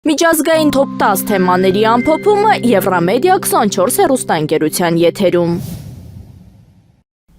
Միջազգային top 10 թեմաների ամփոփումը Եվրամեդիա 24 հեռուստաընկերության եթերում։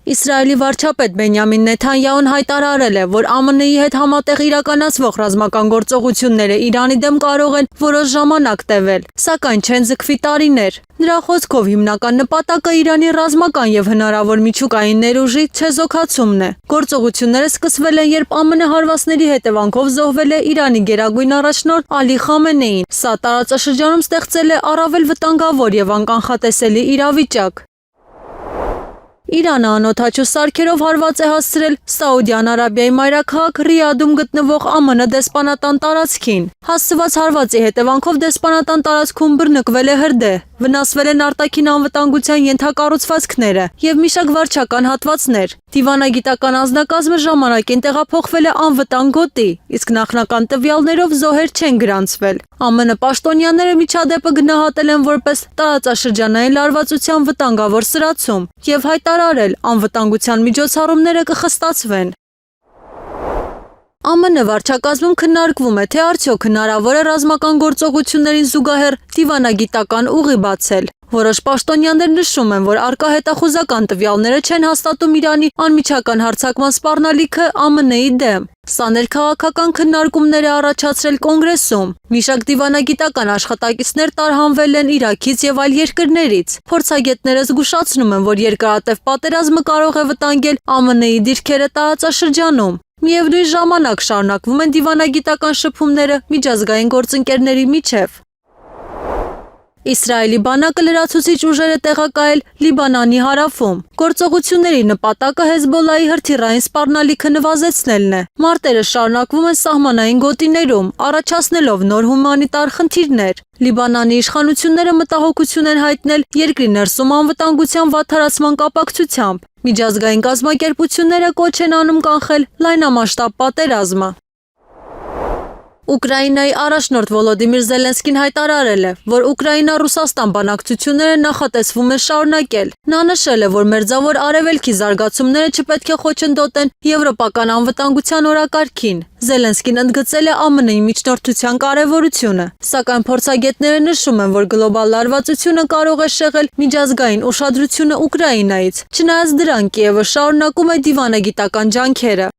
Իսրայելի վարչապետ Բենյամին Նեթանյահուն հայտարարել է, որ ԱՄՆ-ի հետ համատեղ իրականացվող ռազմական գործողությունները Իրանի դեմ կարող են որոշ ժամանակ տևել, սակայն չեն ձգվի տարիներ։ Նրա խոսքով հիմնական նպատակը Իրանի ռազմական եւ հնարավոր միջուկային ներուժի չեզոքացումն է։ Գործողությունները սկսվել են, երբ ԱՄՆ հարվածների հետևանքով զոհվել է Իրանի գերագույն առաջնորդ Ալի Խամենեին։ Սա տարածաշրջանում ստեղծել է առավել վտանգավոր եւ անկանխատեսելի իրավիճակ։ Իրանը անօդաչու սարքերով հարված է հասցրել Սաուդյան Արաբիայի մայրաքաղաք Ռիադում գտնվող ԱՄՆ դեսպանատան տարածքին։ Հասցված հարվածի հետևանքով դեսպանատան տարածքում բռնկվել է հրդեհ, վնասվել են արտաքին անվտանգության ենթակառուցվածքները եւ մի շարք վարչական հատվածներ։ Դիվանագիտական անձնակազմը ժամանակին տեղափոխվել է անվտանգ գոտի, իսկ նախնական տվյալներով զոհեր չեն գրանցվել։ ԱՄՆ պաշտոնյաները միջադեպը գնահատել են որպես տարածաշրջանային լարվածության վտանգավոր սրացում եւ հայտարարել անվտանգության միջոցառումները կխստացվեն։ ԱՄՆ վարչակազմում քննարկվում է, թե արդյոք հնարավոր է ռազմական գործողություններին զուգահեռ դիվանագիտական ուղի բացել։ Որոշ պաշտոնյաներ նշում են, որ առկա հետախուզական տվյալները չեն հաստատում Իրանի անմիջական հարձակման սպառնալիքը ԱՄՆ-ի դեմ։ Սա ներքաղաքական քննարկումներ է առաջացրել Կոնգրեսում։ Մի շարք դիվանագիտական աշխատակիցներ տարհանվել են Իրաքից եւ այլ երկրներից։ Փորձագետները զգուշացնում են, որ երկարատև պատերազմը կարող է վտանգել ԱՄՆ-ի դիրքերը տարածաշրջանում։ Միևնույն ժամանակ շարունակվում են դիվանագիտական շփումները միջազգային գործընկերների միջև։ Իսրայելի բանակը լրացուցիչ ուժեր է տեղակայել Լիբանանի հարավում։ Գործողությունների նպատակը Հեզբոլլահի հրթիռային սպառնալիքը նվազեցնելն է։ Մարտերը շարունակվում են սահմանային գոտիներում, առաջացնելով նոր հումանիտար խնդիրներ։ Լիբանանի իշխանությունները մտահոգություն են հայտնել երկրի ներսում անվտանգության վատթարացման կապակցությամբ։ Միջազգային կազմակերպությունները կոչ են անում կանխել լայնամասշտաբ պատերազմը։ Ուկրաինայի առաջնորդ Վոլոդիմիր Զելենսկին հայտարարել է, որ Ուկրաինա-Ռուսաստան բանակցությունները նախատեսվում է շարունակել։ Նա նշել է, որ Մերձավոր Արևելքի զարգացումները չպետք է խոչընդոտեն եվրոպական անվտանգության օրակարգին։ Զելենսկին ընդգծել է ԱՄՆ-ի միջնորդության կարևորությունը, սակայն փորձագետները նշում են, որ գլոբալ լարվածությունը կարող է շեղել միջազգային ուշադրությունը Ուկրաինայից։ Չնայած դրան Կիևը շարունակում է դիվանագիտական ջանքերը։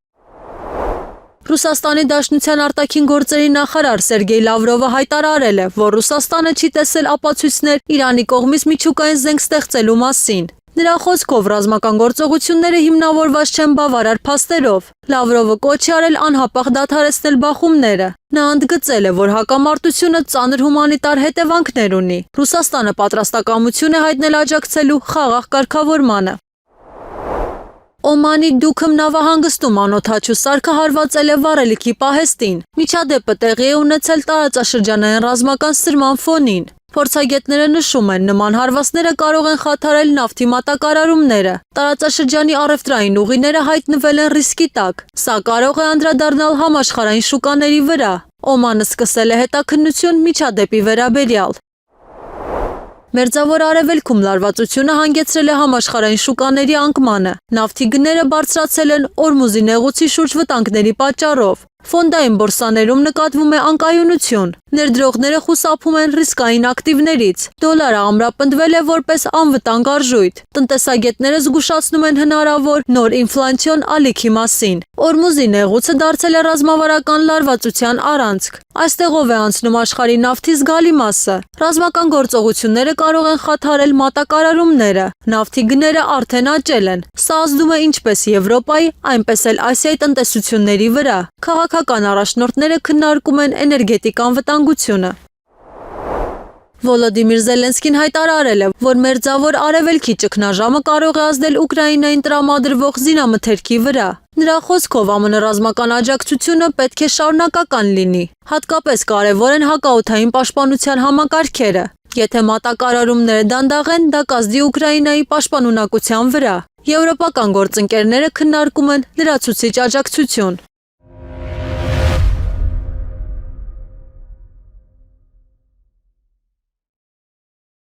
Ռուսաստանի Դաշնության արտաքին գործերի նախարար Սերգեյ Լավրովը հայտարարել է, որ Ռուսաստանը չի տեսել ապացույցներ Իրանի կողմից միջուկային զենք ստեղծելու մասին։ Նրա խոսքով ռազմական գործողությունները հիմնավորված չեն բավարար փաստերով։ Լավրովը կոչ է արել անհապաղ դադարեցնել բախումները։ Նա ընդգծել է, որ հակամարտությունը ծանր հումանիտար հետևանքներ ունի։ Ռուսաստանը պատրաստակամություն է հայտնել աջակցելու խաղաղ կարգավորմանը։ Օմանի Դուքըմ նավահանգստում անօդաչու սարքը հարվածել է վառելիքի պահեստին։ Միջադեպը տեղի է ունեցել տարածաշրջանային ռազմական սրման ֆոնին։ Փորձագետները նշում են, նման հարվածները կարող են խաթարել նավթի մատակարարումները։ Տարածաշրջանի առևտրային ուղիները հայտնվել են ռիսկի տակ։ Սա կարող է անդրադառնալ համաշխարհային շուկաների վրա։ Օմանը սկսել է հետաքննություն միջադեպի վերաբերյալ։ Մերձավոր Արևելքում լարվածությունը հանգեցրել է համաշխարհային շուկաների անկմանը։ Նավթի գները բարձրացել են Օրմուզի նեղուցի շուրջ վտանգների պատճառով։ Ֆոնդային բորսաներում նկատվում է անկայունություն։ Ներդրողները խուսափում են ռիսկային ակտիվներից։ Դոլարը ամրապնդվել է որպես անվտանգ արժույթ։ Տնտեսագետները զգուշացնում են հնարավոր նոր ինֆլյացիոն ալիքի մասին։ Օրմուզի նեղուցը դարձել է ռազմավարական լարվածության առանցք։ Այստեղով է անցնում աշխարհի նավթի զգալի մասը։ Ռազմական գործողությունները կարող են խաթարել մատակարարումները։ Նավթի գները արդեն աճել են։ Սա ազդում է ինչպես Եվրոպայի, այնպես էլ Ասիայի տնտեսությունների վրա։ Քաղաքական առաջնորդները քննարկում են էներգետիկ անվտանգությունը։ Վոլոդիմիր Զելենսկին հայտարարել է, որ Մերձավոր Արևելքի ճգնաժամը կարող է ազդել Ուկրաինային տրամադրվող զինամթերքի վրա։ Նրա խոսքով ԱՄՆ ռազմական աջակցությունը պետք է շարունակական լինի։ Հատկապես կարևոր են հակաօդային պաշտպանության համակարգերը։ Եթե մատակարարումները դանդաղեն, դա կազդի Ուկրաինայի պաշտպանունակության վրա։ Եվրոպական գործընկերները քննարկում են լրացուցիչ աջակցություն։